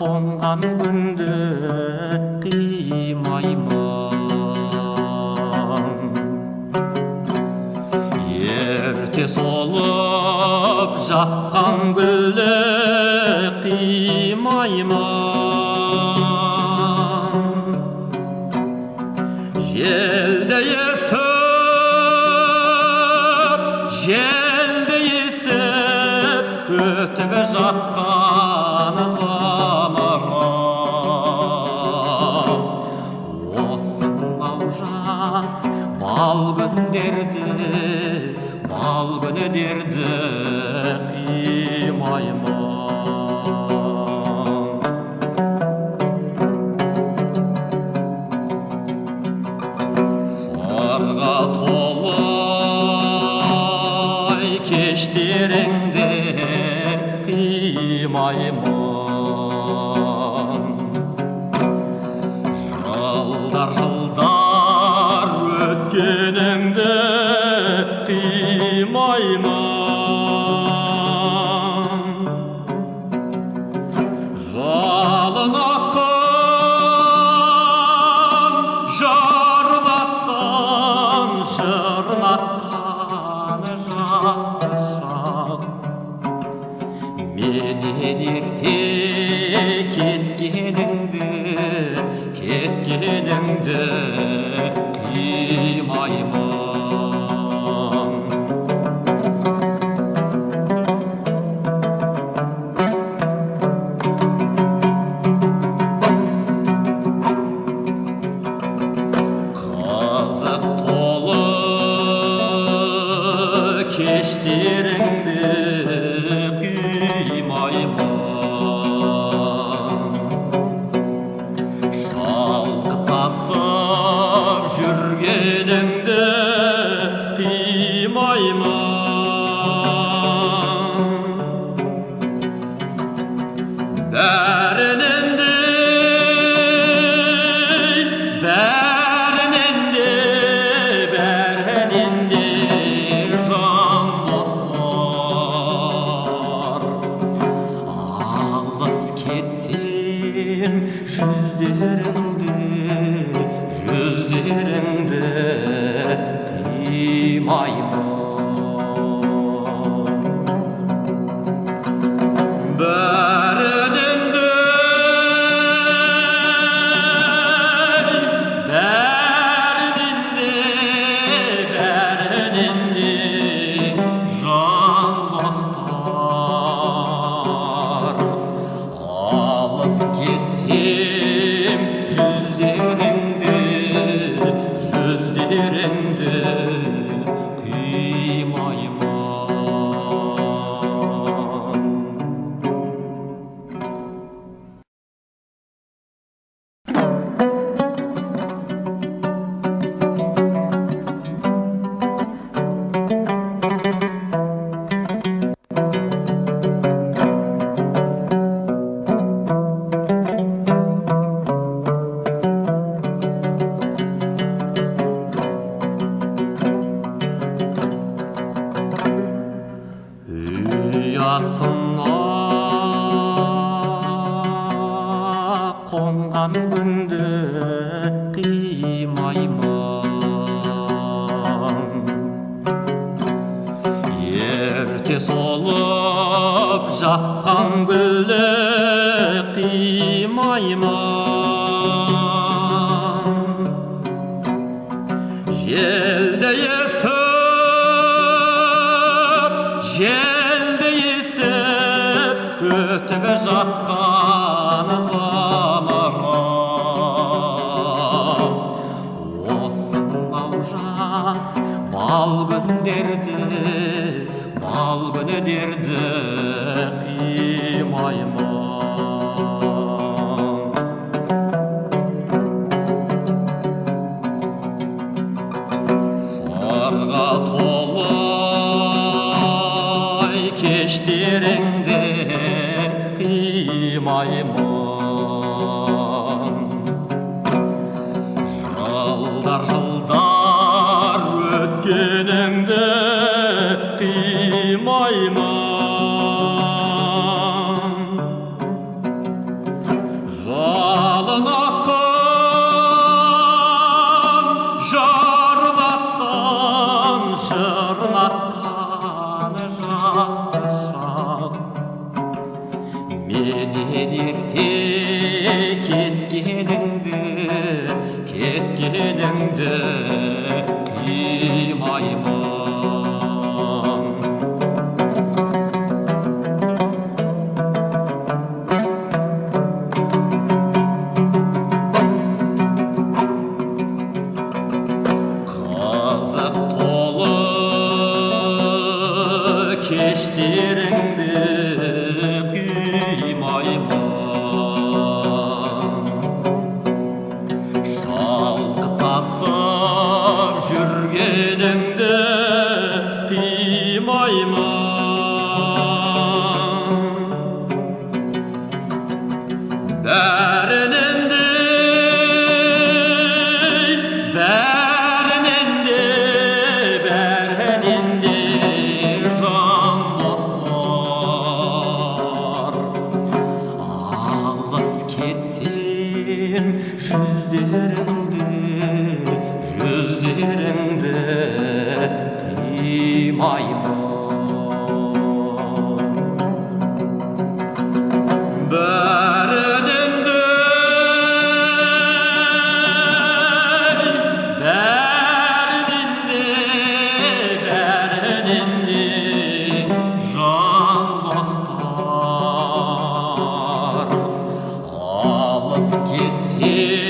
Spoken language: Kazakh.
қонған күнді қимаймын. Ерте солып жатқан гүлді қимаймын. Желді есіп өтіп жатқан замарым. Осынау жас бал күндерді қимаймын. Сарға толы кештеріңді қимаймын. Жылдар өткеніңді қимаймын. Жалын атқан, жарылатқан, жырлатқан жастық шақ. Менен ерте кеткеніңді қимаймын. Қызық толы кештеріңді қимаймын. Шалқытасып жүргеніңді қимаймын. Бәрінен де жан достар. Алыс кетсем жүздеріңді қимаймын. Бәрінен де жан достар. Алыс кетсем жүздеріңді қимаймын. Ұясына қонған күнді қимаймын. Ерте солып жатқан гүлді қимаймын. Желді есіп өтіп жатқан замарым. Осынау жас бал күндерді қимаймын. Сарға толы кештеріңді қимаймын. Жылдар өткеніңді қимаймын. ерте кеткеніңді қимаймын. Қызық толы кештеріңді қимаймын. Шалқытасып жүргеніңді қимаймын. Бәрінен де жан достар, алыс кетсем жүздеріңді қимаймын. Бәрінен де жан достар, алыс кетсе